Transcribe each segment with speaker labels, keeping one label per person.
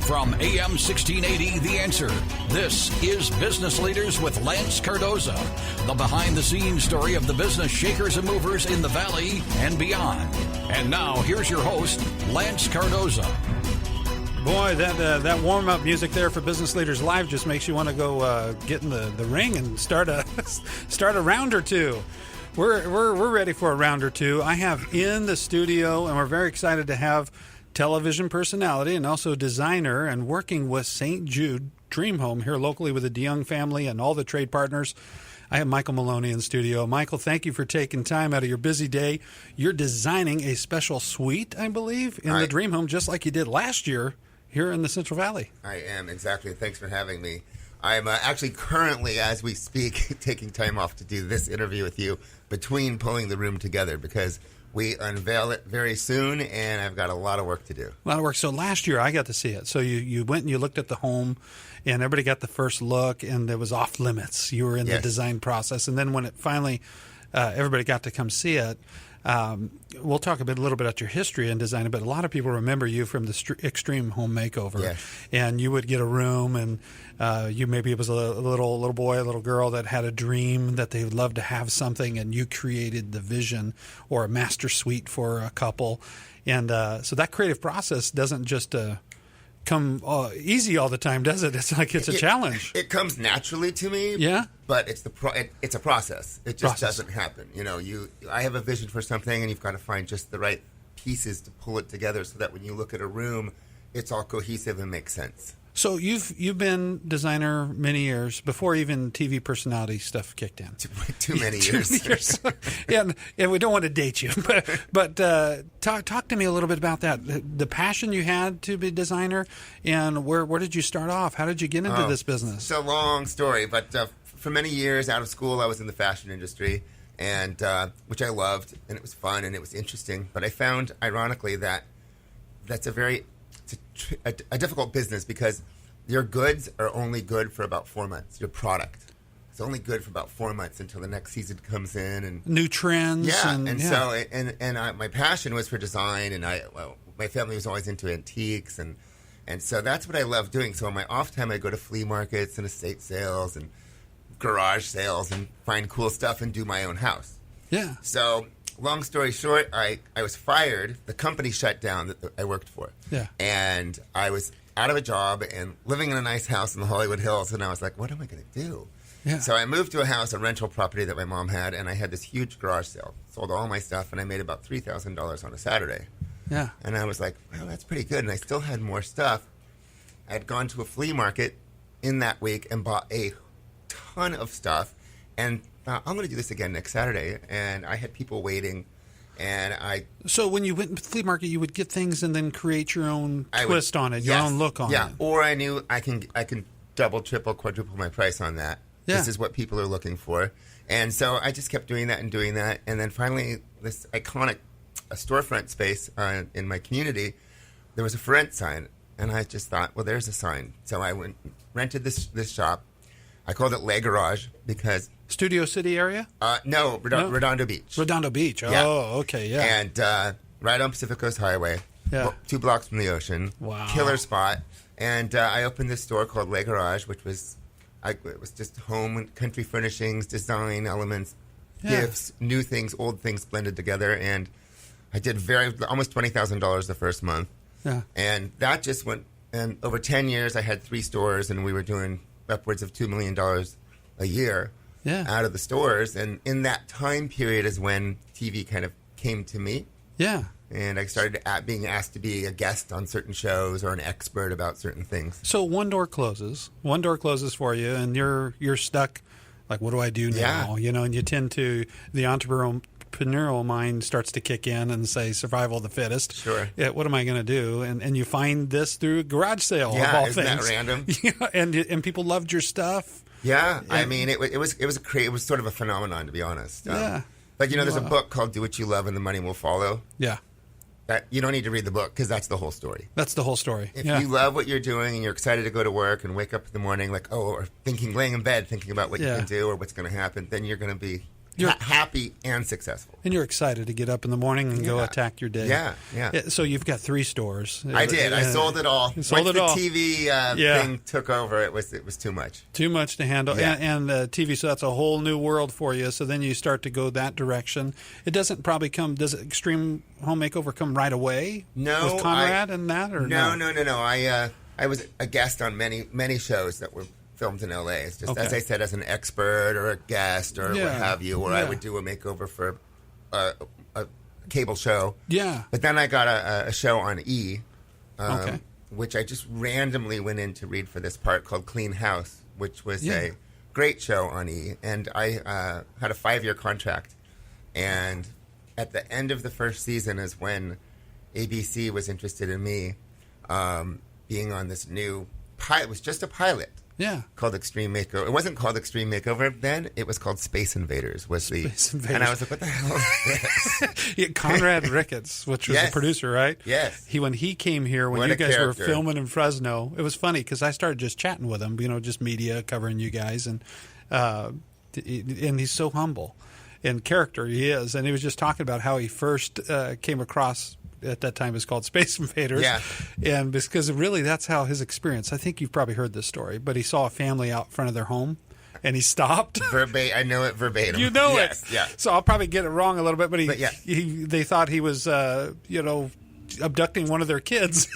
Speaker 1: From AM 1680, The Answer, this is Business Leaders with Lance Cardoza, the behind-the-scenes story of the business shakers and movers in the Valley and beyond. And now, here's your host, Lance Cardoza.
Speaker 2: Boy, that warm-up music there for Business Leaders Live just makes you want to go get in the ring and start a round or two. We're ready for a round or two. I have in the studio, and we're very excited to have television personality and also designer and working with St. Jude Dream Home here locally with the DeYoung family and all the trade partners. I have Michael Moloney in the studio. Michael, thank you for taking time out of your busy day. You're designing a special suite, I believe, in the Dream Home, just like you did last year here in the Central Valley.
Speaker 3: I am, exactly. Thanks for having me. I'm actually currently, as we speak, taking time off to do this interview with you between pulling the room together because we unveil it very soon, and I've got a lot of work to do.
Speaker 2: A lot of work. So last year I got to see it. So you went and you looked at the home, and everybody got the first look, and it was off limits. You were in the design process. And then when it finally, everybody got to come see it, we'll talk a little bit about your history in design, but a lot of people remember you from the Extreme Home Makeover.
Speaker 3: Yes.
Speaker 2: And you would get a room, and it was a little boy, a little girl that had a dream that they would love to have something, and you created the vision or a master suite for a couple. And so that creative process doesn't just come easy all the time, does it? It's like it's a challenge.
Speaker 3: It comes naturally to me.
Speaker 2: Yeah.
Speaker 3: But it's it's a process. It just doesn't happen. I have a vision for something, and you've got to find just the right pieces to pull it together so that when you look at a room, it's all cohesive and makes sense.
Speaker 2: So you've been designer many years before even TV personality stuff kicked in.
Speaker 3: Too many years.
Speaker 2: Yeah, and we don't want to date you, but talk to me a little bit about that. The passion you had to be a designer, and where did you start off? How did you get into this business?
Speaker 3: It's a long story, but for many years out of school, I was in the fashion industry, and which I loved, and it was fun and it was interesting. But I found, ironically, that that's a difficult business because your goods are only good for about 4 months. Your product is only good for about 4 months until the next season comes in and
Speaker 2: new trends.
Speaker 3: So my passion was for design, and my family was always into antiques, and so that's what I love doing. So on my off time, I go to flea markets and estate sales and garage sales and find cool stuff and do my own house.
Speaker 2: Yeah.
Speaker 3: So long story short, I was fired. The company shut down that I worked for.
Speaker 2: Yeah.
Speaker 3: And I was out of a job and living in a nice house in the Hollywood Hills. And I was like, what am I going to do?
Speaker 2: Yeah.
Speaker 3: So I moved to a house, a rental property that my mom had, and I had this huge garage sale. Sold all my stuff, and I made about $3,000 on a Saturday.
Speaker 2: Yeah.
Speaker 3: And I was like, well, that's pretty good. And I still had more stuff. I had gone to a flea market in that week and bought a ton of stuff. And I'm going to do this again next Saturday. And I had people waiting. So when you went to the flea market, you would get things and then create your own twist on it, your own look on it. Yeah, or I knew I can double, triple, quadruple my price on that.
Speaker 2: Yeah.
Speaker 3: This is what people are looking for. And so I just kept doing that. And then finally, this iconic storefront space in my community, there was a for rent sign. And I just thought, well, there's a sign. So I rented this shop. I called it Le Garage because...
Speaker 2: Studio City area?
Speaker 3: No, Redondo Beach.
Speaker 2: Redondo Beach. Oh,
Speaker 3: yeah.
Speaker 2: Okay, yeah.
Speaker 3: And right on Pacific Coast Highway, 2 blocks from the ocean.
Speaker 2: Wow.
Speaker 3: Killer spot. And I opened this store called Le Garage, which was it was just home and country furnishings, design elements, gifts, new things, old things blended together. And I did almost $20,000 the first month.
Speaker 2: Yeah.
Speaker 3: And that just went, and over 10 years, I had 3 stores, and we were doing upwards of $2 million a year.
Speaker 2: Yeah.
Speaker 3: Out of the stores. And in that time period is when TV kind of came to me.
Speaker 2: Yeah.
Speaker 3: And I started being asked to be a guest on certain shows or an expert about certain things.
Speaker 2: So one door closes for you, and you're stuck. Like, what do I do now?
Speaker 3: Yeah.
Speaker 2: And you tend to, the entrepreneurial mind starts to kick in and say survival of the fittest.
Speaker 3: Sure.
Speaker 2: Yeah, what am I going to do? And you find this through a garage sale of all
Speaker 3: isn't
Speaker 2: things.
Speaker 3: that random?
Speaker 2: Yeah, and people loved your stuff.
Speaker 3: Yeah, I mean, it was sort of a phenomenon, to be honest.
Speaker 2: Yeah.
Speaker 3: But there's a book called "Do What You Love and the Money Will Follow."
Speaker 2: Yeah.
Speaker 3: That you don't need to read the book because that's the whole story.
Speaker 2: That's the whole story.
Speaker 3: If you love what you're doing and you're excited to go to work and wake up in the morning, or laying in bed thinking about what you can do or what's going to happen, then you're going to be happy and successful.
Speaker 2: And you're excited to get up in the morning and go attack your day.
Speaker 3: Yeah.
Speaker 2: So you've got 3 stores.
Speaker 3: I did. I sold it all. Once the TV thing took over, it was too much.
Speaker 2: Too much to handle.
Speaker 3: Yeah.
Speaker 2: And TV, so that's a whole new world for you. So then you start to go that direction. It doesn't probably come, does Extreme Home Makeover come right away?
Speaker 3: No.
Speaker 2: With Conrad and that? Or
Speaker 3: no. I was a guest on many shows that were filmed in LA. It's just, as I said, as an expert or a guest or what have you, or I would do a makeover for a cable show.
Speaker 2: Yeah.
Speaker 3: But then I got a show on E, which I just randomly went in to read for this part called Clean House, which was a great show on E. And I had a 5-year contract. And at the end of the first season is when ABC was interested in me being on this new pilot. It was just a pilot.
Speaker 2: Yeah.
Speaker 3: Called Extreme Makeover. It wasn't called Extreme Makeover then. It was called Space Invaders.
Speaker 2: Space Invaders.
Speaker 3: And I was like, what the hell is this?
Speaker 2: Conrad Ricketts, which was the producer, right?
Speaker 3: Yes.
Speaker 2: When he came here, when you guys were filming in Fresno, it was funny because I started just chatting with him, just media covering you guys. And he's so humble in character, he is. And he was just talking about how he first came across, at that time it was called Space Invaders.
Speaker 3: Yeah.
Speaker 2: And because really that's how his experience, I think you've probably heard this story, but he saw a family out front of their home and he stopped.
Speaker 3: I know it verbatim.
Speaker 2: You know it.
Speaker 3: Yeah.
Speaker 2: So I'll probably get it wrong a little bit, but they thought he was, abducting one of their kids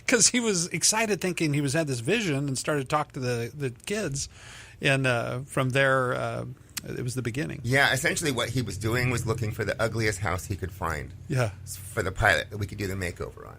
Speaker 2: because he was excited thinking he had this vision and started to talk to the kids. And from there, it was the beginning.
Speaker 3: Yeah, essentially what he was doing was looking for the ugliest house he could find for the pilot that we could do the makeover on.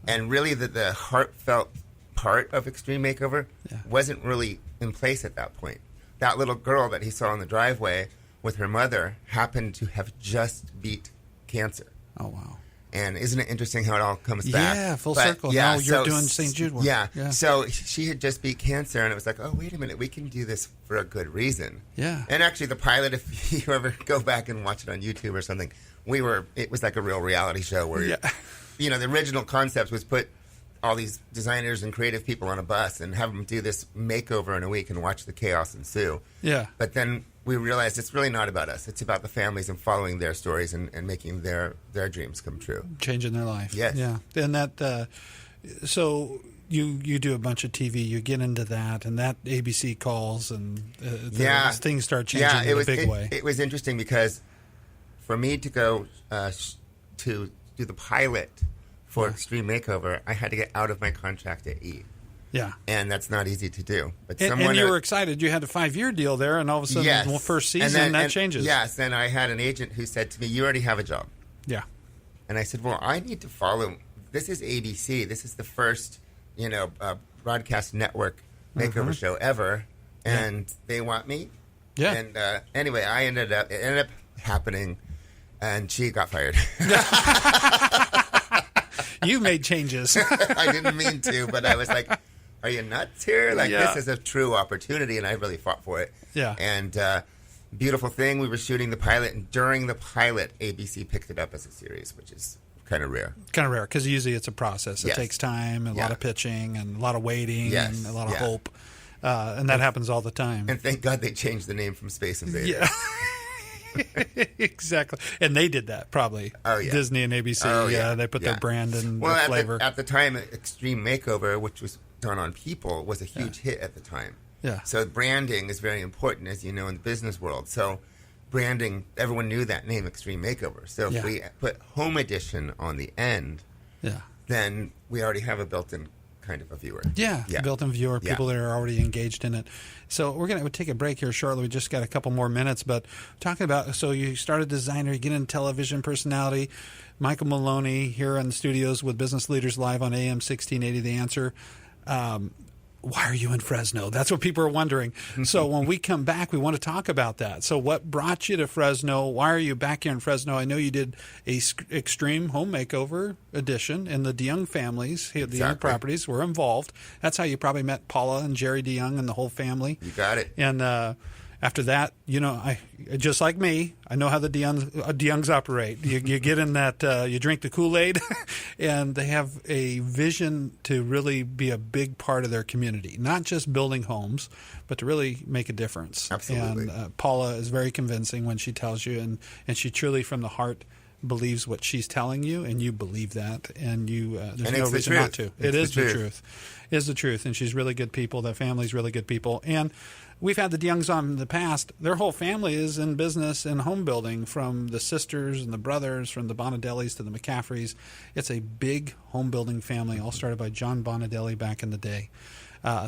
Speaker 3: And really the heartfelt part of Extreme Makeover wasn't really in place at that point. That little girl that he saw in the driveway with her mother happened to have just beat cancer.
Speaker 2: Oh, wow.
Speaker 3: And isn't it interesting how it all comes back?
Speaker 2: Yeah, full circle. Now you're doing St. Jude work.
Speaker 3: Yeah. So she had just beat cancer, and it was like, oh, wait a minute, we can do this for a good reason.
Speaker 2: Yeah.
Speaker 3: And actually, the pilot, if you ever go back and watch it on YouTube or something, it was like a real reality show where, the original concept was put all these designers and creative people on a bus and have them do this makeover in a week and watch the chaos ensue.
Speaker 2: Yeah.
Speaker 3: But then we realized it's really not about us. It's about the families and following their stories and making their dreams come true.
Speaker 2: Changing their life.
Speaker 3: Yes.
Speaker 2: Yeah. And that, so you do a bunch of TV, you get into that, and that ABC calls, and things start changing in a big way.
Speaker 3: It was interesting because for me to go to do the pilot for Extreme Makeover, I had to get out of my contract at E.
Speaker 2: Yeah.
Speaker 3: And that's not easy to do. But
Speaker 2: and you were excited. You had a 5-year deal there, and all of a sudden, first season, that changes.
Speaker 3: Yes, and I had an agent who said to me, you already have a job.
Speaker 2: Yeah.
Speaker 3: And I said, well, I need to follow. This is ABC. This is the first, broadcast network makeover show ever, and they want me.
Speaker 2: Yeah.
Speaker 3: And anyway, it ended up happening, and she got fired.
Speaker 2: You made changes.
Speaker 3: I didn't mean to, but I was like, are you nuts here? This is a true opportunity, and I really fought for it.
Speaker 2: Yeah.
Speaker 3: And beautiful thing, we were shooting the pilot, and during the pilot, ABC picked it up as a series, which is kind of rare.
Speaker 2: Kind of rare, because usually it's a process. It takes time, and a lot of pitching, and a lot of waiting, and a lot of hope. And that happens all the time.
Speaker 3: And thank God they changed the name from Space Invaders. Yeah.
Speaker 2: Exactly. And they did that, probably.
Speaker 3: Oh, yeah.
Speaker 2: Disney and ABC. Oh, yeah. They put their brand and their flavor.
Speaker 3: At the time, Extreme Makeover, which was done on people, was a huge hit at the time.
Speaker 2: Yeah.
Speaker 3: So branding is very important, as you know, in the business world. So branding, everyone knew that name, Extreme Makeover. So if we put Home Edition on the end, then we already have a built-in kind of a viewer.
Speaker 2: Yeah. Built-in viewer, people that are already engaged in it. So we're going to take a break here shortly. We just got a couple more minutes, but talking about, so you started designer, you get into television personality. Michael Moloney here in the studios with Business Leaders Live on AM 1680, The Answer. Why are you in Fresno? That's what people are wondering. So when we come back, we want to talk about that. So what brought you to Fresno? Why are you back here in Fresno? I know you did a Extreme Home Makeover edition, and the DeYoung families, the DeYoung properties were involved. That's how you probably met Paula and Jerry DeYoung and the whole family.
Speaker 3: You got it.
Speaker 2: And After that, I just like me, I know how the DeYoungs operate. You get in that, you drink the Kool-Aid, and they have a vision to really be a big part of their community, not just building homes, but to really make a difference.
Speaker 3: Absolutely.
Speaker 2: And Paula is very convincing when she tells you, and she truly from the heart believes what she's telling you, and you believe that, and there's no reason not to. It is the truth. It is the truth, and she's really good people. That family's really good people, and we've had the DeYoungs on in the past. Their whole family is in business and home building, from the sisters and the brothers, from the Bonadellis to the McCaffreys. It's a big home building family, all started by John Bonadelli back in the day.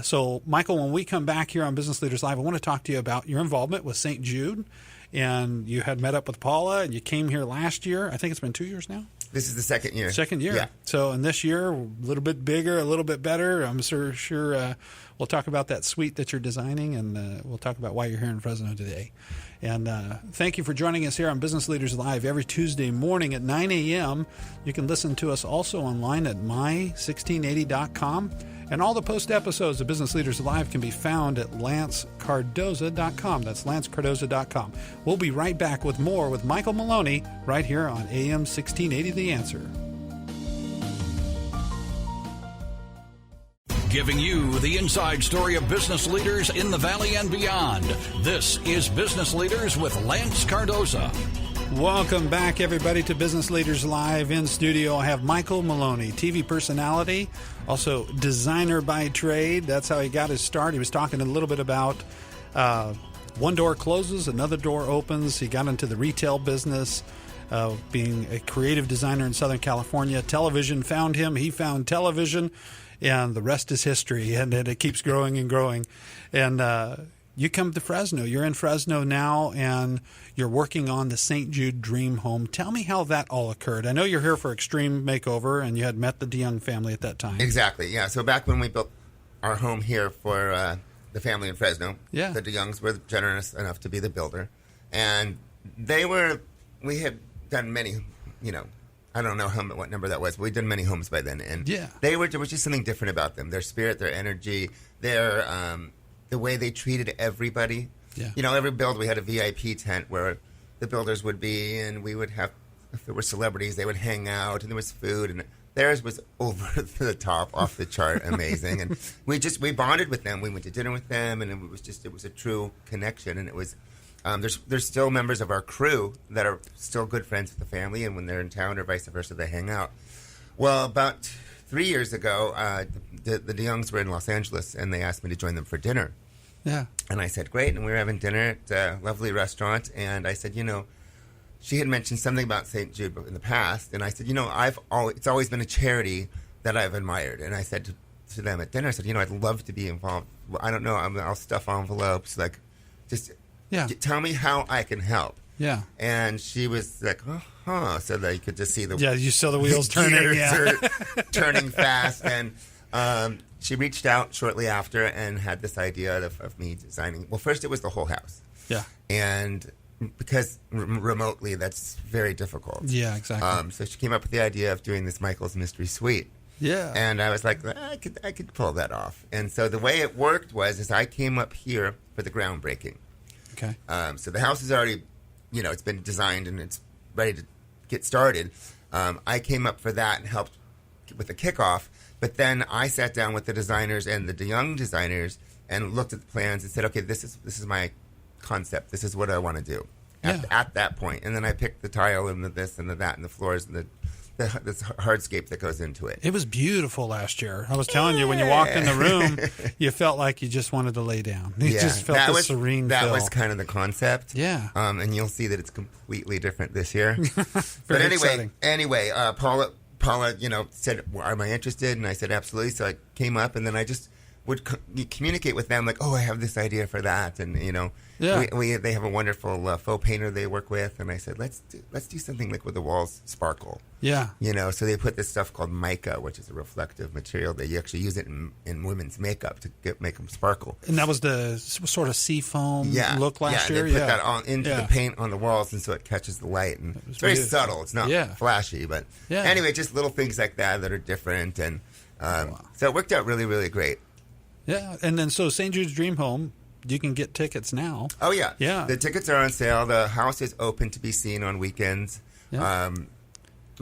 Speaker 2: So, Michael, when we come back here on Business Leaders Live, I want to talk to you about your involvement with St. Jude. And you had met up with Paula, and you came here last year. I think it's been 2 years now.
Speaker 3: This is the second year.
Speaker 2: Second year.
Speaker 3: Yeah.
Speaker 2: So, and this year, a little bit bigger, a little bit better. I'm sure we'll talk about that suite that you're designing, and we'll talk about why you're here in Fresno today. And thank you for joining us here on Business Leaders Live every Tuesday morning at 9 a.m. You can listen to us also online at my1680.com. And all the post episodes of Business Leaders Live can be found at lancecardoza.com. That's lancecardoza.com. We'll be right back with more with Michael Moloney right here on AM 1680 The Answer.
Speaker 1: Giving you the inside story of business leaders in the Valley and beyond. This is Business Leaders with Lance Cardoza.
Speaker 2: Welcome back, everybody, to Business Leaders Live. In studio, I have Michael Moloney, TV personality, also designer by trade. That's how he got his start. He was talking a little bit about one door closes, another door opens. He got into the retail business, being a creative designer in Southern California. Television found him. He found television, and the rest is history. And it keeps growing and growing. And you come to Fresno. You're in Fresno now, and you're working on the St. Jude Dream Home. Tell me how that all occurred. I know you're here for Extreme Makeover, and you had met the DeYoung family at that time.
Speaker 3: Exactly, yeah. So back when we built our home here for the family in Fresno, the DeYoungs were generous enough to be the builder. And we had done many, I don't know what number that was, but we'd done many homes by then. And there was just something different about them. Their spirit, their energy, the way they treated everybody. Yeah. Every build we had a VIP tent where the builders would be, and we would have, if there were celebrities, they would hang out, and there was food, and theirs was over the top, off the chart, amazing. And we bonded with them. We went to dinner with them, and it was a true connection. And it was, there's still members of our crew that are still good friends with the family, and when they're in town or vice versa, they hang out. Well, about 3 years ago, the DeYoungs were in Los Angeles, and they asked me to join them for dinner.
Speaker 2: Yeah.
Speaker 3: And I said, great. And we were having dinner at a lovely restaurant. And I said, she had mentioned something about St. Jude in the past. And I said, it's always been a charity that I've admired. And I said to them at dinner, I said, I'd love to be involved. I don't know. I'll stuff envelopes. Like, just tell me how I can help.
Speaker 2: Yeah.
Speaker 3: And she was like, so that you could just see
Speaker 2: you saw the wheels turning.
Speaker 3: Turning fast. And she reached out shortly after and had this idea of me designing. Well, first it was the whole house.
Speaker 2: Yeah.
Speaker 3: And because remotely, that's very difficult.
Speaker 2: Yeah, exactly.
Speaker 3: So she came up with the idea of doing this Michael's Mystery Suite.
Speaker 2: Yeah.
Speaker 3: And I was like, I could pull that off. And so the way it worked was I came up here for the groundbreaking.
Speaker 2: Okay.
Speaker 3: So the house is already, it's been designed and it's ready to get started. I came up for that and helped with the kickoff. But then I sat down with the designers and the DeYoung designers and looked at the plans and said, okay, this is my concept. This is what I want to do at that point. And then I picked the tile and the this and the that and the floors and this hardscape that goes into it.
Speaker 2: It was beautiful last year. I was telling you, when you walked in the room, you felt like you just wanted to lay down. You just felt the serene feel.
Speaker 3: That was kind of the concept.
Speaker 2: Yeah.
Speaker 3: And you'll see that it's completely different this year.
Speaker 2: But
Speaker 3: anyway, Paula, said, well, am I interested? And I said, absolutely. So I came up, and then I just would communicate with them, like, oh, I have this idea for that. And, they have a wonderful faux painter they work with. And I said, let's do something like where the walls sparkle.
Speaker 2: Yeah.
Speaker 3: So they put this stuff called mica, which is a reflective material that you actually use it in women's makeup to make them sparkle.
Speaker 2: And that was the sort of seafoam look last year?
Speaker 3: They put that on into the paint on the walls, and so it catches the light. And it's very subtle. It's not flashy, but anyway, just little things like that are different. And so it worked out really, really great.
Speaker 2: Yeah. And then so St. Jude's Dream Home, you can get tickets now.
Speaker 3: Oh, yeah.
Speaker 2: Yeah.
Speaker 3: The tickets are on sale. The house is open to be seen on weekends.
Speaker 2: Yeah.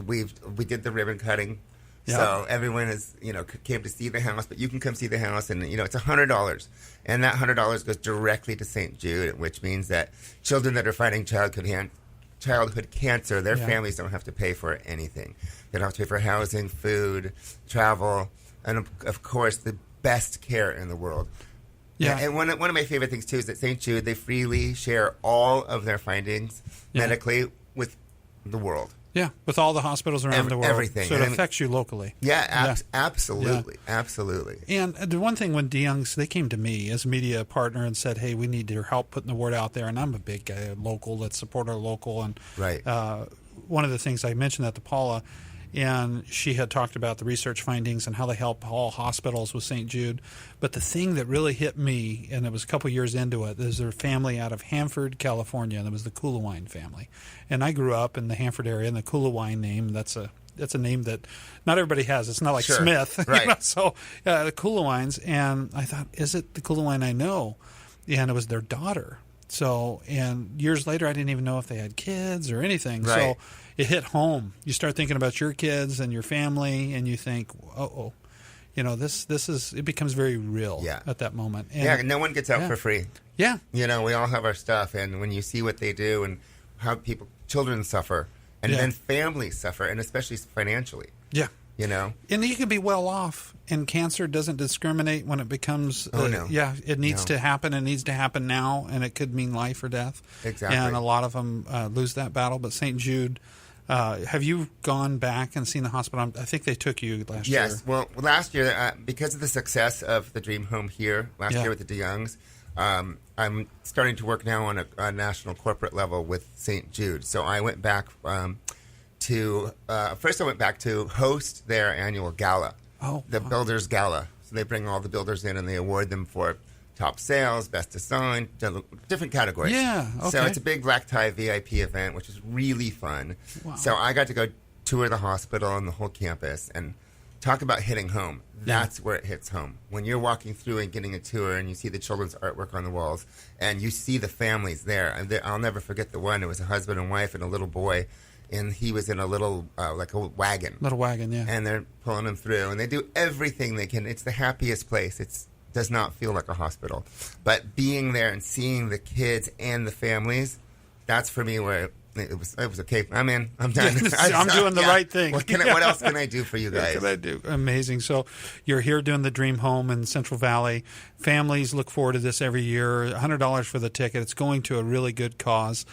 Speaker 3: We did the ribbon cutting.
Speaker 2: Yeah.
Speaker 3: So everyone is, came to see the house, but you can come see the house, and it's $100, and that $100 goes directly to St. Jude, which means that children that are fighting childhood cancer, their families don't have to pay for anything. They don't have to pay for housing, food, travel, and of course the best care in the world.
Speaker 2: Yeah.
Speaker 3: And one of my favorite things too is that St. Jude, they freely share all of their findings medically with the world.
Speaker 2: Yeah, with all the hospitals around the world.
Speaker 3: Everything.
Speaker 2: So it affects you locally.
Speaker 3: Yeah, absolutely. Yeah. Absolutely.
Speaker 2: And the one thing when DeYoung's, they came to me as a media partner and said, hey, we need your help putting the word out there. And I'm a big guy, local, let's support our local. And
Speaker 3: right.
Speaker 2: One of the things I mentioned that to Paula, and she had talked about the research findings and how they help all hospitals with St. Jude. But the thing that really hit me, and it was a couple years into it, is their family out of Hanford, California, and it was the Coolawine family. And I grew up in the Hanford area, and the Coolawine name, that's a name that not everybody has. It's not like Smith.
Speaker 3: Right.
Speaker 2: So the Coolawines, and I thought, is it the Coolawine I know? And it was their daughter. So, and years later, I didn't even know if they had kids or anything.
Speaker 3: Right.
Speaker 2: So it hit home. You start thinking about your kids and your family, and you think, this is, it becomes very real at that moment. And
Speaker 3: no one gets out for free.
Speaker 2: Yeah.
Speaker 3: We all have our stuff, and when you see what they do and how children suffer, and then families suffer, and especially financially.
Speaker 2: Yeah. And you can be well off, and cancer doesn't discriminate when it becomes.
Speaker 3: No.
Speaker 2: Yeah, it needs to happen. It needs to happen now, and it could mean life or death.
Speaker 3: Exactly.
Speaker 2: And a lot of them lose that battle. But St. Jude, have you gone back and seen the hospital? I think they took you last year.
Speaker 3: Yes. Well, last year, because of the success of the Dream Home here last year with the DeYoungs, I'm starting to work now on a national corporate level with St. Jude. So I went back first I went back to host their annual gala, Builders Gala. So they bring all the builders in and they award them for top sales, best design, different categories.
Speaker 2: Yeah, okay.
Speaker 3: So it's a big black tie VIP event, which is really fun.
Speaker 2: Wow.
Speaker 3: So I got to go tour the hospital and the whole campus and talk about hitting home. That's where it hits home. When you're walking through and getting a tour and you see the children's artwork on the walls and you see the families there. I'll never forget the one. It was a husband and wife and a little boy. And he was in a little, like a wagon.
Speaker 2: Little wagon, yeah.
Speaker 3: And they're pulling him through. And they do everything they can. It's the happiest place. It does not feel like a hospital. But being there and seeing the kids and the families, that's for me where it was okay. I'm in. I'm done.
Speaker 2: I'm doing the right thing.
Speaker 3: What else can I do for you guys?
Speaker 2: What can I do? Amazing. So you're here doing the Dream Home in Central Valley. Families look forward to this every year. $100 for the ticket. It's going to a really good cause.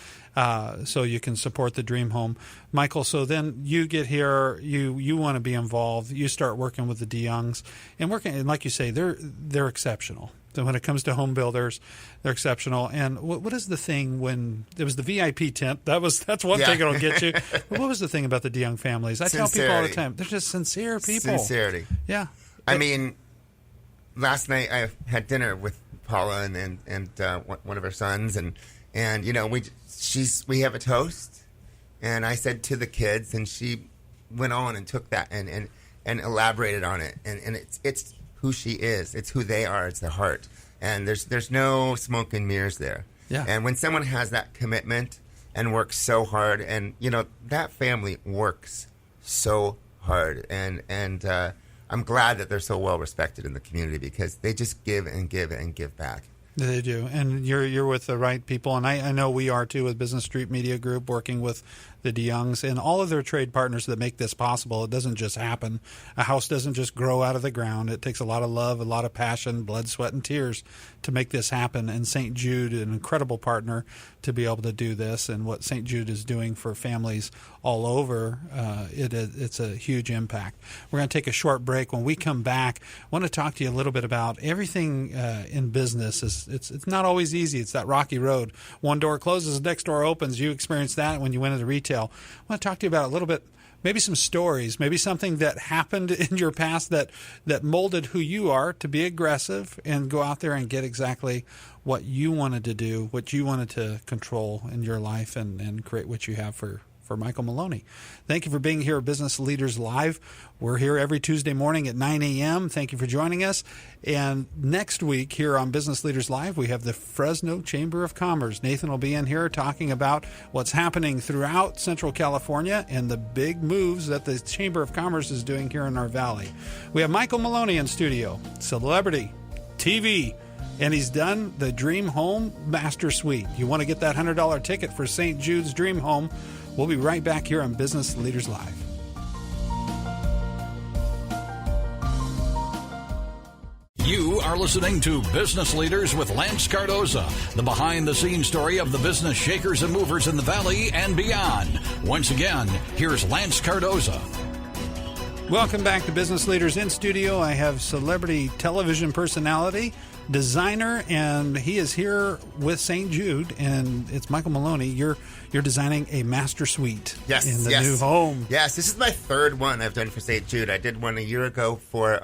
Speaker 2: So you can support the Dream Home. Michael, so then you get here, you want to be involved. You start working with the DeYoungs. And like you say, they're exceptional. So when it comes to home builders, they're exceptional. And what is the thing when it was the VIP tent? That's one thing that'll get you. But what was the thing about the DeYoung families? I tell people all the time, they're just sincere people.
Speaker 3: Sincerity.
Speaker 2: Yeah.
Speaker 3: I mean, last night I had dinner with Paula and one of her sons, and we have a toast, and I said to the kids, and she went on and took that and elaborated on it, and it's who she is, it's who they are, it's their heart, and there's no smoke and mirrors there.
Speaker 2: Yeah.
Speaker 3: And when someone has that commitment and works so hard, and that family works so hard, and I'm glad that they're so well respected in the community because they just give and give and give back.
Speaker 2: They do, and you're with the right people, and I know we are too with Business Street Media Group, working with the DeYoungs and all of their trade partners that make this possible. It doesn't just happen. A house doesn't just grow out of the ground. It takes a lot of love, a lot of passion, blood, sweat, and tears to make this happen. And St. Jude, an incredible partner to be able to do this, and what St. Jude is doing for families all over, it's a huge impact. We're going to take a short break. When we come back, I want to talk to you a little bit about everything in business. It's not always easy. It's that rocky road. One door closes, the next door opens. You experienced that when you went into retail. I want to talk to you about a little bit, maybe some stories, maybe something that happened in your past that molded who you are to be aggressive and go out there and get exactly what you wanted to do, what you wanted to control in your life and create what you have for for Michael Moloney. Thank you for being here at Business Leaders Live. We're here every Tuesday morning at 9 a.m. Thank you for joining us. And next week here on Business Leaders Live, we have the Fresno Chamber of Commerce. Nathan will be in here talking about what's happening throughout Central California and the big moves that the Chamber of Commerce is doing here in our valley. We have Michael Moloney in studio, celebrity, TV, and he's done the Dream Home Master Suite. You want to get that $100 ticket for St. Jude's Dream Home. We'll be right back here on Business Leaders Live.
Speaker 1: You are listening to Business Leaders with Lance Cardoza, the behind-the-scenes story of the business shakers and movers in the Valley and beyond. Once again, here's Lance Cardoza.
Speaker 2: Welcome back to Business Leaders. In studio, I have celebrity television personality, designer, and he is here with St. Jude, and it's Michael Moloney. You're designing a master suite in the new home.
Speaker 3: Yes, this is my third one I've done for St. Jude. I did one a year ago for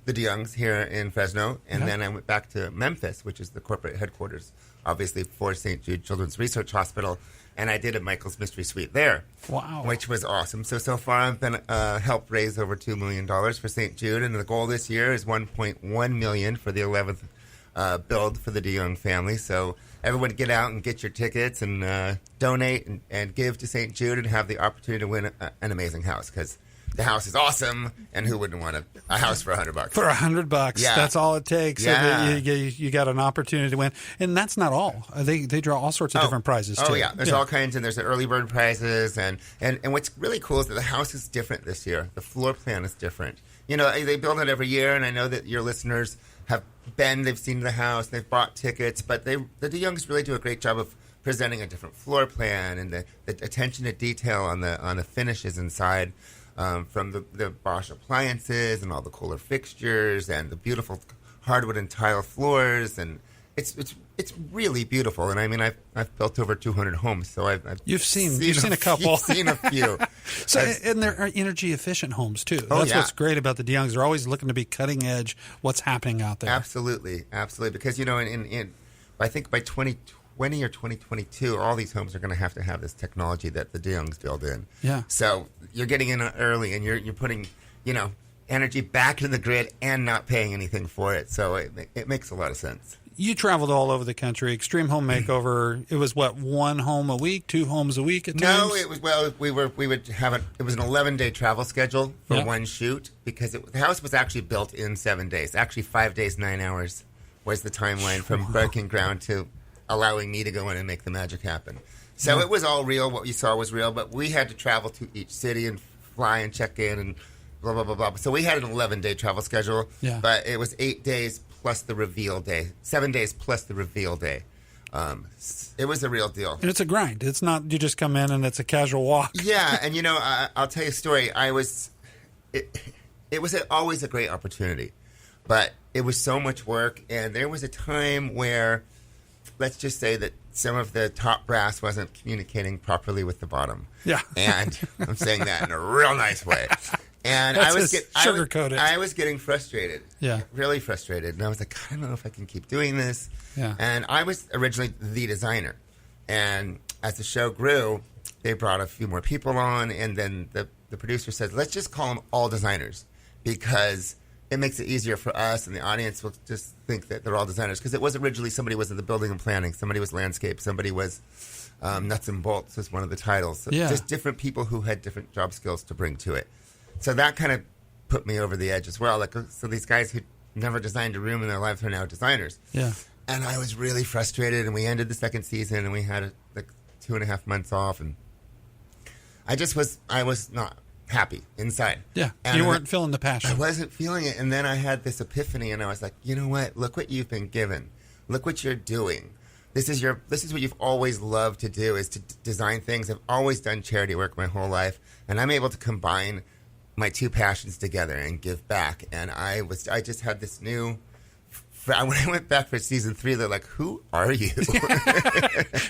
Speaker 3: the DeYoungs here in Fresno, and then I went back to Memphis, which is the corporate headquarters, obviously, for St. Jude Children's Research Hospital, and I did a Michael's Mystery Suite there.
Speaker 2: Wow.
Speaker 3: Which was awesome. So far I've been helped raise over $2 million for St. Jude, and the goal this year is $1.1 million for the 11th build for the DeYoung family. So everyone get out and get your tickets and donate and give to St. Jude and have the opportunity to win an amazing house, because the house is awesome, and who wouldn't want a house for $100?
Speaker 2: For $100,
Speaker 3: yeah.
Speaker 2: That's all it takes.
Speaker 3: Yeah.
Speaker 2: So you got an opportunity to win, and that's not all. They draw all sorts of different prizes too.
Speaker 3: Oh yeah, there's all kinds, and there's the early bird prizes, and what's really cool is that the house is different this year. The floor plan is different. You know, they build it every year, and I know that your listeners have they've seen the house, they've bought tickets, but the DeYoungs really do a great job of presenting a different floor plan and the attention to detail on the finishes inside. From the Bosch appliances and all the cooler fixtures and the beautiful hardwood and tile floors, and it's really beautiful. And I mean, I've built over 200 homes, so
Speaker 2: you've seen a couple.
Speaker 3: You've seen a few.
Speaker 2: So and they're energy efficient homes too.
Speaker 3: Oh,
Speaker 2: That's what's great about the DeYoungs. They're always looking to be cutting edge. What's happening out there?
Speaker 3: Absolutely. Because in I think by 2020 or 2022, all these homes are going to have this technology that the DeYoungs build in.
Speaker 2: Yeah.
Speaker 3: So you're getting in early, and you're putting, energy back in the grid and not paying anything for it. So it makes a lot of sense.
Speaker 2: You traveled all over the country. Extreme Home Makeover. It was what, one home a week, 2 homes a week at times?
Speaker 3: No, it was we would have it was an 11-day travel schedule for one shoot, because the house was actually built in 7 days. Actually, 5 days, 9 hours was the timeline from breaking ground to allowing me to go in and make the magic happen. So it was all real. What you saw was real, but we had to travel to each city and fly and check in and blah, blah, blah, blah. So we had an 11-day travel schedule, but it was 8 days plus the reveal day, 7 days plus the reveal day. It was a real deal.
Speaker 2: And it's a grind. It's not you just come in and it's a casual walk.
Speaker 3: Yeah, and I'll tell you a story. It was always a great opportunity, but it was so much work, and there was a time where, let's just say that some of the top brass wasn't communicating properly with the bottom.
Speaker 2: Yeah.
Speaker 3: And I'm saying that in a real nice way. And
Speaker 2: I
Speaker 3: was getting frustrated.
Speaker 2: Yeah.
Speaker 3: Really frustrated. And I was like, I don't know if I can keep doing this.
Speaker 2: Yeah.
Speaker 3: And I was originally the designer. And as the show grew, they brought a few more people on, and then the producer said, let's just call them all designers, because it makes it easier for us, and the audience will just think that they're all designers. Because it was originally somebody was in the building and planning, somebody was landscape, somebody was nuts and bolts was one of the titles. So just different people who had different job skills to bring to it. So that kind of put me over the edge as well. Like, so these guys who never designed a room in their lives are now designers.
Speaker 2: Yeah.
Speaker 3: And I was really frustrated, and we ended the second season, and we had like 2.5 months off, and I was not happy inside.
Speaker 2: Yeah,
Speaker 3: and
Speaker 2: you weren't feeling the passion.
Speaker 3: I wasn't feeling it, and then I had this epiphany, and I was like, you know what? Look what you've been given. Look what you're doing. This is what you've always loved to do, is to design things. I've always done charity work my whole life, and I'm able to combine my two passions together and give back. And I just had this new. When I went back for season 3, they're like, "Who are you?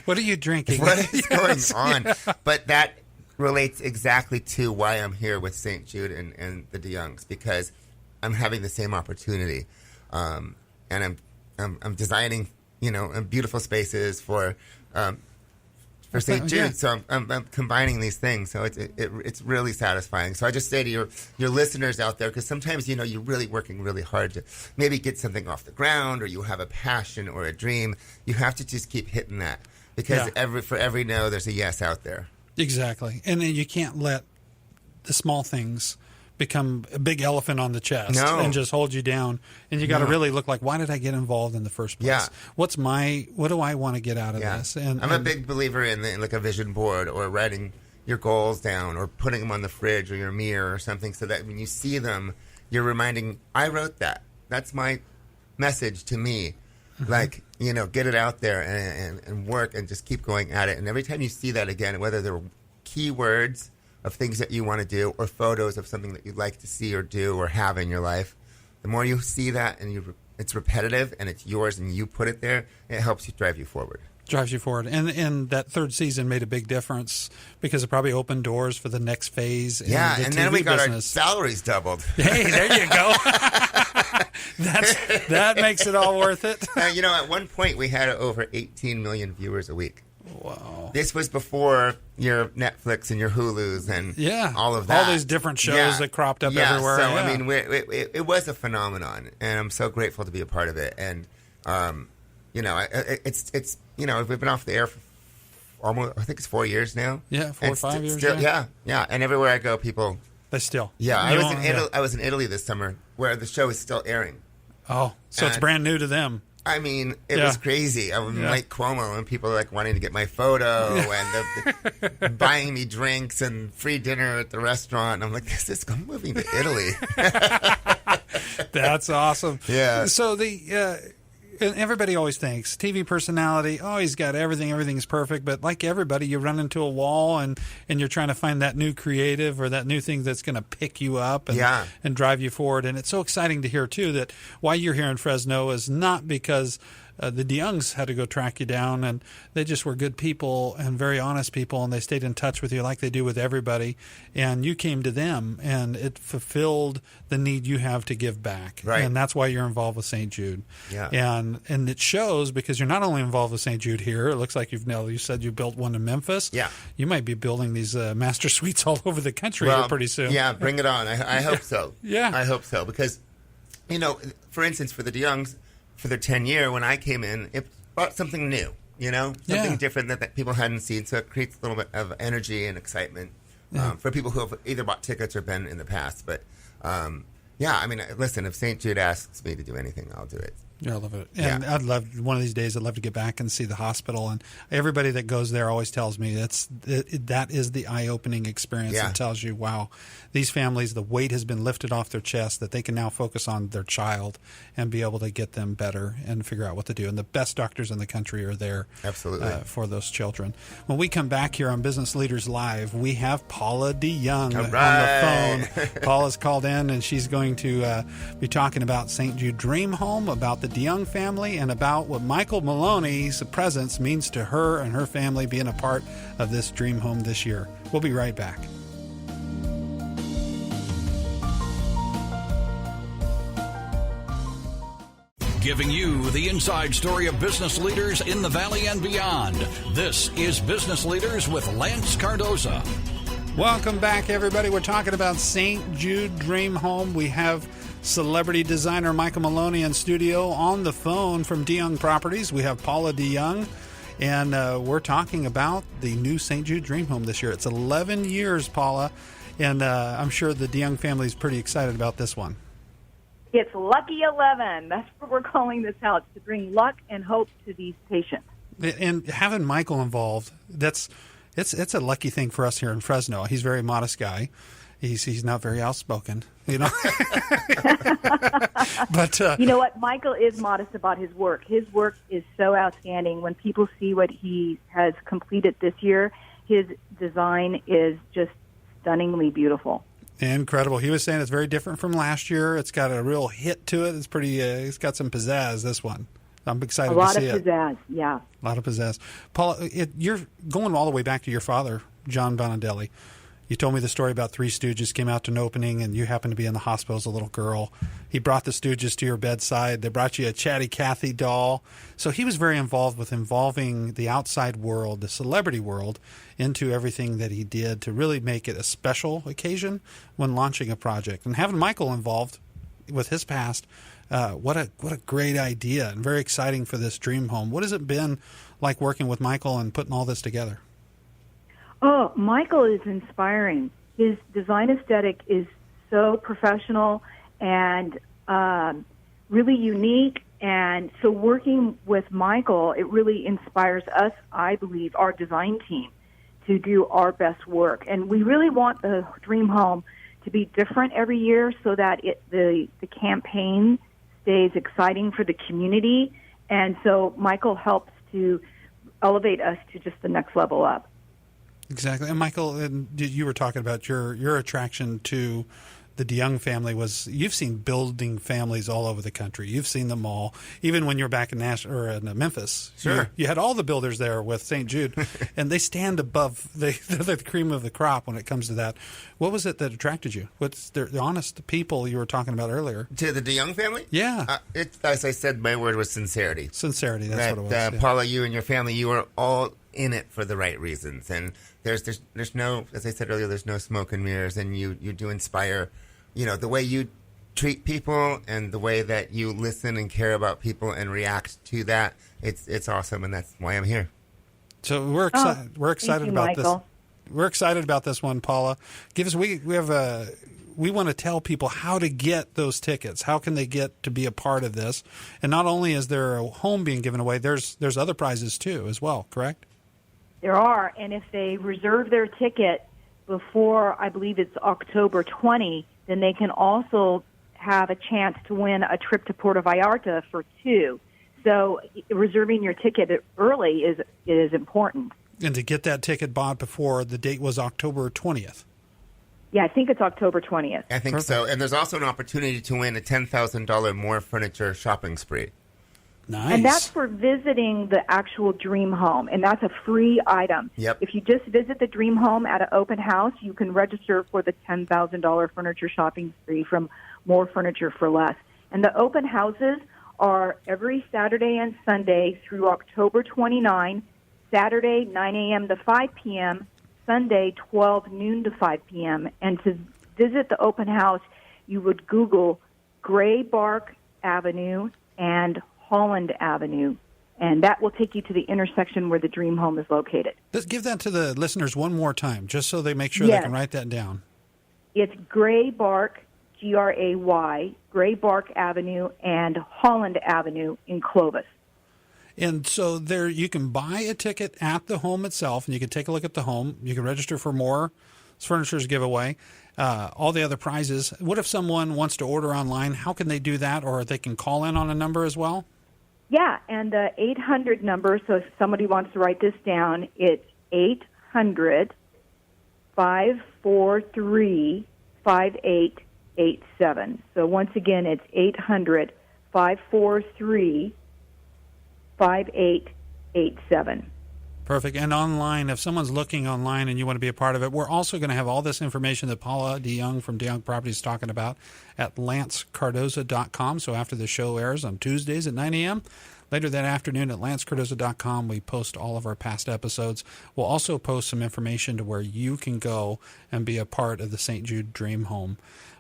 Speaker 2: What are you drinking?
Speaker 3: What is going on?" Yeah. But that relates exactly to why I'm here with St. Jude and the DeYoungs, because I'm having the same opportunity, and I'm designing beautiful spaces for for St. Jude.
Speaker 2: Yeah.
Speaker 3: So I'm combining these things. So it's really satisfying. So I just say to your listeners out there, because sometimes, you're really working really hard to maybe get something off the ground, or you have a passion or a dream. You have to just keep hitting that, because for every no, there's a yes out there.
Speaker 2: Exactly. And then you can't let the small things become a big elephant on the chest and just hold you down. And you got to really look like, why did I get involved in the first place?
Speaker 3: Yeah.
Speaker 2: What do I want to get out of this? And
Speaker 3: I'm a big believer in like a vision board, or writing your goals down, or putting them on the fridge or your mirror or something, so that when you see them, you're reminding, I wrote that. That's my message to me. Mm-hmm. Like, get it out there and work and just keep going at it. And every time you see that again, whether they're keywords of things that you want to do, or photos of something that you'd like to see or do or have in your life, the more you see that and it's repetitive and it's yours and you put it there, it helps you drive you forward.
Speaker 2: Drives you forward. And that third season made a big difference, because it probably opened doors for the next phase. In the
Speaker 3: and
Speaker 2: TV
Speaker 3: then we got
Speaker 2: business.
Speaker 3: our salaries doubled.
Speaker 2: Hey, there you go. That makes it all worth it.
Speaker 3: At one point we had over 18 million viewers a week.
Speaker 2: Wow.
Speaker 3: This was before your Netflix and your Hulus and all of that.
Speaker 2: All these different shows that cropped up everywhere.
Speaker 3: So, I mean, it was a phenomenon, and I'm so grateful to be a part of it. And, it's we've been off the air for almost, I think it's 4 years now.
Speaker 2: Yeah, 4 or 5 years.
Speaker 3: Still, yeah. And everywhere I go, people.
Speaker 2: They still.
Speaker 3: Yeah, I was in Italy this summer, where the show is still airing.
Speaker 2: Oh, so it's brand new to them.
Speaker 3: I mean, it was crazy. I was Mike Cuomo, and people wanting to get my photo and buying me drinks and free dinner at the restaurant. And I'm like, I'm moving to Italy.
Speaker 2: That's awesome.
Speaker 3: Yeah.
Speaker 2: So and everybody always thinks TV personality, he's got everything, everything's perfect. But like everybody, you run into a wall and you're trying to find that new creative or that new thing that's going to pick you up and drive you forward. And it's so exciting to hear, too, that why you're here in Fresno is not because the DeYoungs had to go track you down, and they just were good people and very honest people, and they stayed in touch with you like they do with everybody. And you came to them, and it fulfilled the need you have to give back.
Speaker 3: Right.
Speaker 2: And that's why you're involved with St. Jude.
Speaker 3: Yeah.
Speaker 2: And it shows, because you're not only involved with St. Jude here. It looks like you said you built one in Memphis.
Speaker 3: Yeah.
Speaker 2: You might be building these master suites all over the country here pretty soon.
Speaker 3: Yeah, bring it on. I hope so.
Speaker 2: Yeah.
Speaker 3: I hope so, because, for instance, for the DeYoungs, for their 10-year, when I came in, it brought something new, something different that people hadn't seen. So it creates a little bit of energy and excitement for people who have either bought tickets or been in the past. But, listen, if St. Jude asks me to do anything, I'll do it.
Speaker 2: Yeah, I love it. And one of these days, I'd love to get back and see the hospital. And everybody that goes there always tells me that is the eye-opening experience.
Speaker 3: Yeah.
Speaker 2: It tells you, wow, these families, the weight has been lifted off their chest, that they can now focus on their child and be able to get them better and figure out what to do. And the best doctors in the country are there.
Speaker 3: Absolutely.
Speaker 2: For those children. When we come back here on Business Leaders Live, we have Paula DeYoung on the phone. Paula's called in, and she's going to be talking about St. Jude Dream Home, about the DeYoung family, and about what Michael Moloney's presence means to her and her family being a part of this dream home this year. We'll be right back.
Speaker 1: Giving you the inside story of business leaders in the Valley and beyond. This is Business Leaders with Lance Cardoza.
Speaker 2: Welcome back, everybody. We're talking about St. Jude Dream Home. We have celebrity designer Michael Moloney in studio. On the phone from DeYoung Properties, we have Paula DeYoung, and we're talking about the new St. Jude Dream Home this year. It's 11 years, Paula, and I'm sure the DeYoung family is pretty excited about this one.
Speaker 4: It's Lucky 11. That's what we're calling this house, to bring luck and hope to these patients.
Speaker 2: And having Michael involved, it's a lucky thing for us here in Fresno. He's a very modest guy. He's not very outspoken, But
Speaker 4: you know what? Michael is modest about his work. His work is so outstanding. When people see what he has completed this year, his design is just stunningly beautiful.
Speaker 2: Incredible. He was saying it's very different from last year. It's got a real hit to it. It's pretty. It's got some pizzazz, this one. I'm excited to see it.
Speaker 4: A lot of pizzazz, yeah.
Speaker 2: A lot of pizzazz. Paula, you're going all the way back to your father, John Bonandelli. You told me the story about Three Stooges came out to an opening, and you happened to be in the hospital as a little girl. He brought the Stooges to your bedside. They brought you a Chatty Cathy doll. So he was very involved with involving the outside world, the celebrity world, into everything that he did to really make it a special occasion when launching a project. And having Michael involved with his past, what a great idea, and very exciting for this dream home. What has it been like working with Michael and putting all this together?
Speaker 4: Oh, Michael is inspiring. His design aesthetic is so professional and really unique. And so working with Michael, it really inspires us, I believe, our design team, to do our best work. And we really want the dream home to be different every year so that the campaign stays exciting for the community. And so Michael helps to elevate us to just the next level up.
Speaker 2: Exactly. And Michael, you were talking about your attraction to the DeYoung family was, you've seen building families all over the country. You've seen them all. Even when you're back in in Memphis.
Speaker 3: Sure.
Speaker 2: You had all the builders there with St. Jude, and they stand above the cream of the crop when it comes to that. What was it that attracted you? What's the honest people you were talking about earlier?
Speaker 3: To the DeYoung family?
Speaker 2: Yeah.
Speaker 3: It's, as I said, my word was sincerity.
Speaker 2: Sincerity, that's what it was. Yeah.
Speaker 3: Paula, you and your family, you are all in it for the right reasons. And there's no, as I said earlier, there's no smoke and mirrors, and you do inspire. The way you treat people and the way that you listen and care about people and react to that, it's awesome, and that's why I'm here.
Speaker 2: So we're excited. We're excited about
Speaker 4: Michael.
Speaker 2: this. We're excited about this one, Paula. Give us. We want to tell people how to get those tickets. How can they get to be a part of this? And not only is there a home being given away, there's other prizes too as well. Correct?
Speaker 4: There are, and if they reserve their ticket before, I believe it's October 20, then they can also have a chance to win a trip to Puerto Vallarta for 2. So reserving your ticket early is important.
Speaker 2: And to get that ticket bought before, the date was October 20th.
Speaker 4: Yeah, I think it's October 20th.
Speaker 3: I think
Speaker 2: Perfect.
Speaker 3: so. And there's also an opportunity to win a $10,000 more furniture shopping spree.
Speaker 2: Nice.
Speaker 4: And that's for visiting the actual dream home, and that's a free item.
Speaker 3: Yep.
Speaker 4: If you just visit the dream home at an open house, you can register for the $10,000 furniture shopping spree from More Furniture for Less. And the open houses are every Saturday and Sunday through October 29, Saturday 9 a.m. to 5 p.m., Sunday 12 noon to 5 p.m. And to visit the open house, you would Google Gray Bark Avenue and Holland Avenue, and that will take you to the intersection where the dream home is located.
Speaker 2: Let's give that to the listeners one more time, just so they make sure
Speaker 4: Yes.
Speaker 2: they can write that down.
Speaker 4: It's Gray Bark, Gray, Gray Bark Avenue, and Holland Avenue in Clovis.
Speaker 2: And so there, you can buy a ticket at the home itself, and you can take a look at the home. You can register for more furniture's giveaway, all the other prizes. What if someone wants to order online? How can they do that, or they can call in on a number as well?
Speaker 4: Yeah, and the 800 number, so if somebody wants to write this down, it's 800-543-5887. So once again, it's 800-543-5887.
Speaker 2: Perfect. And online, if someone's looking online and you want to be a part of it, we're also going to have all this information that Paula DeYoung from DeYoung Properties is talking about at lancecardoza.com. So after the show airs on Tuesdays at 9 a.m., later that afternoon at lancecardoza.com, we post all of our past episodes. We'll also post some information to where you can go and be a part of the St. Jude Dream Home.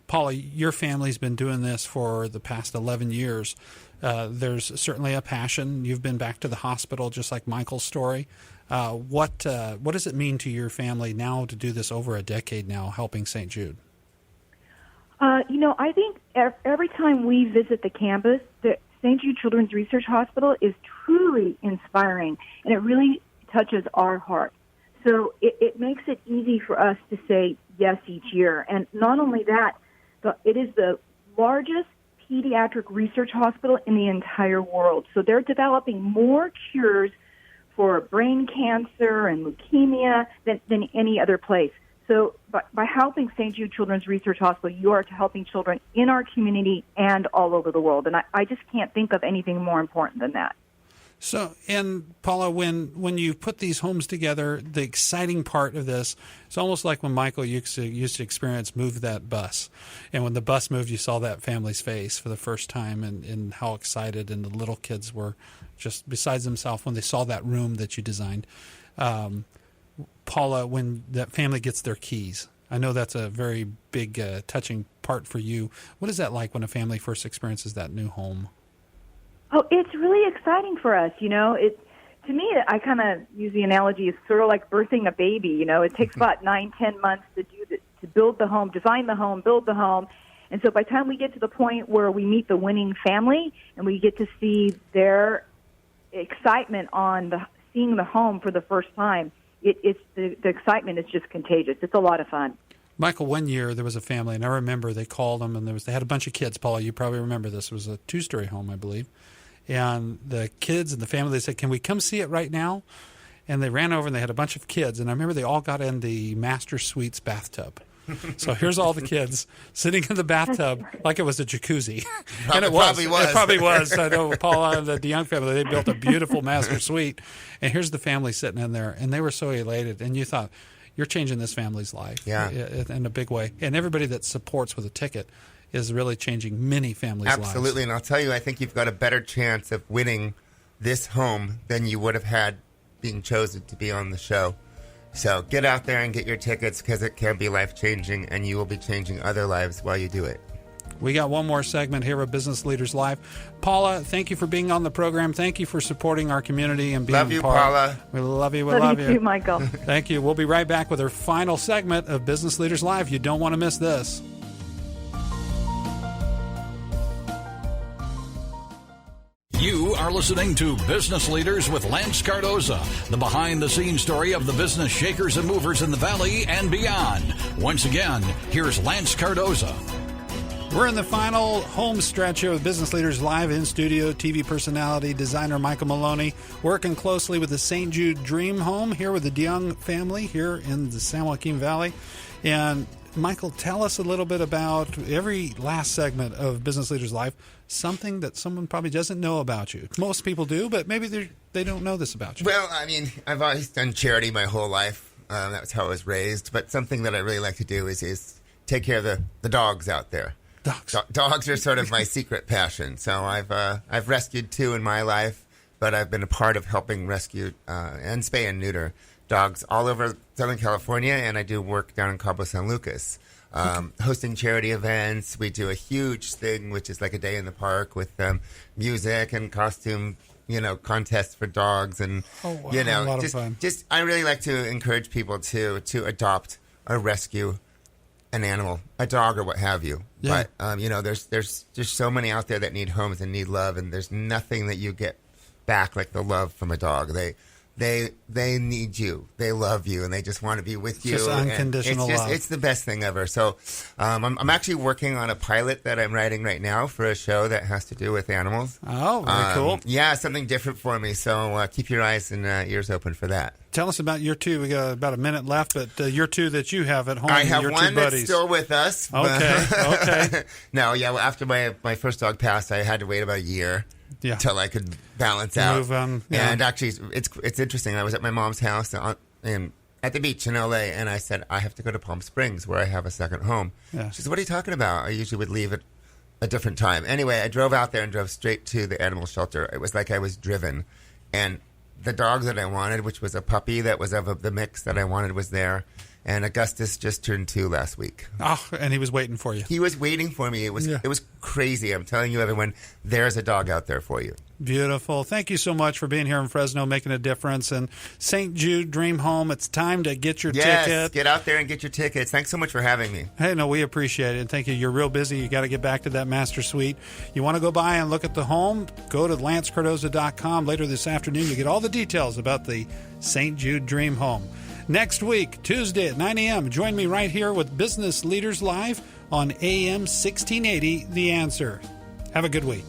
Speaker 2: Paula, your family's been doing this for the past 11 years. There's certainly a passion. You've been back to the hospital, just like Michael's story. What does it mean to your family now to do this over a decade now, helping St. Jude?
Speaker 4: I think every time we visit the campus, the St. Jude Children's Research Hospital is truly inspiring, and it really touches our heart. So it makes it easy for us to say yes each year. And not only that, it is the largest pediatric research hospital in the entire world. So they're developing more cures for brain cancer and leukemia than any other place. So by helping St. Jude Children's Research Hospital, you are helping children in our community and all over the world. And I just can't think of anything more important than that.
Speaker 2: So, and Paula, when you put these homes together, the exciting part of this, it's almost like when Michael used to experience Move That Bus. And when the bus moved, you saw that family's face for the first time and how excited, and the little kids were just besides themselves when they saw that room that you designed. Paula, when that family gets their keys, I know that's a very big, touching part for you. What is that like when a family first experiences that new home?
Speaker 4: Oh, it's really exciting for us. To me, I kind of use the analogy it's sort of like birthing a baby. It takes about 9-10 months to build the home, design the home, build the home. And so by the time we get to the point where we meet the winning family and we get to see their excitement on seeing the home for the first time, it's the excitement is just contagious. It's a lot of fun.
Speaker 2: Michael, one year there was a family, and I remember they called them, and they had a bunch of kids. Paula, you probably remember this. It was a 2-story home, I believe. And the kids and the family, they said, "Can we come see it right now?" And they ran over, and they had a bunch of kids. And I remember they all got in the master suite's bathtub. So here's all the kids sitting in the bathtub like it was a jacuzzi. And it was. It probably was. I know Paula and the DeYoung family, they built a beautiful master suite. And here's the family sitting in there. And they were so elated. And you thought, you're changing this family's life in a big way. And everybody that supports with a ticket is really changing many families' lives.
Speaker 3: Absolutely. And I'll tell you, I think you've got a better chance of winning this home than you would have had being chosen to be on the show. So get out there and get your tickets because it can be life-changing, and you will be changing other lives while you do it.
Speaker 2: We got one more segment here of Business Leaders Live. Paula, thank you for being on the program. Thank you for supporting our community and being
Speaker 3: love you,
Speaker 2: part.
Speaker 3: Paula.
Speaker 2: We love you. We
Speaker 4: love you too, Michael.
Speaker 2: Thank you. We'll be right back with our final segment of Business Leaders Live. You don't want to miss this.
Speaker 1: You are listening to Business Leaders with Lance Cardoza, the behind-the-scenes story of the business shakers and movers in the Valley and beyond. Once again, here's Lance Cardoza.
Speaker 2: We're in the final home stretch here with Business Leaders Live. In studio, TV personality, designer Michael Moloney, working closely with the St. Jude Dream Home here with the DeYoung family here in the San Joaquin Valley. And Michael, tell us a little bit about every last segment of Business Leaders Live, something that someone probably doesn't know about you. Most people do, but maybe they don't know this about you.
Speaker 3: Well, I mean, I've always done charity my whole life. That was how I was raised. But something that I really like to do is take care of the dogs out there. Dogs are sort of my secret passion. So I've rescued 2 in my life, but I've been a part of helping rescue and spay and neuter dogs all over Southern California, and I do work down in Cabo San Lucas, hosting charity events. We do a huge thing, which is like a day in the park with music and costume, contests for dogs, and
Speaker 2: a lot of fun.
Speaker 3: I really like to encourage people to adopt or rescue an animal, a dog or what have you.
Speaker 2: Yeah.
Speaker 3: But there's so many out there that need homes and need love, and there's nothing that you get back like the love from a dog. They need you. They love you, and they just want to be with you.
Speaker 2: Just unconditional love.
Speaker 3: It's the best thing ever. So I'm actually working on a pilot that I'm writing right now for a show that has to do with animals.
Speaker 2: Oh, very cool.
Speaker 3: Yeah, something different for me. So keep your eyes and ears open for that.
Speaker 2: Tell us about your 2. We got about a minute left, but your 2 that you have at home.
Speaker 3: I have
Speaker 2: your
Speaker 3: one
Speaker 2: 2
Speaker 3: that's
Speaker 2: buddies.
Speaker 3: still with us.
Speaker 2: Okay.
Speaker 3: No, yeah. Well, after my first dog passed, I had to wait about a year.
Speaker 2: Yeah.
Speaker 3: Till I could balance out.
Speaker 2: Move on. Yeah.
Speaker 3: And actually, it's interesting. I was at my mom's house at the beach in L.A., and I said, I have to go to Palm Springs where I have a second home.
Speaker 2: Yeah.
Speaker 3: She said, what are you talking about? I usually would leave at a different time. Anyway, I drove out there and drove straight to the animal shelter. It was like I was driven. And the dog that I wanted, which was a puppy that was of the mix that I wanted, was there. And Augustus just turned 2 last week.
Speaker 2: Oh, and he was waiting for you.
Speaker 3: He was waiting for me. It was crazy. I'm telling you, everyone, there's a dog out there for you.
Speaker 2: Beautiful. Thank you so much for being here in Fresno, making a difference. And St. Jude Dream Home, it's time to get your ticket.
Speaker 3: Yes, get out there and get your tickets. Thanks so much for having me.
Speaker 2: Hey, no, we appreciate it. Thank you. You're real busy. You got to get back to that master suite. You want to go by and look at the home? Go to lancecardoza.com. Later this afternoon, you get all the details about the St. Jude Dream Home. Next week, Tuesday at 9 a.m., join me right here with Business Leaders Live on AM 1680, The Answer. Have a good week.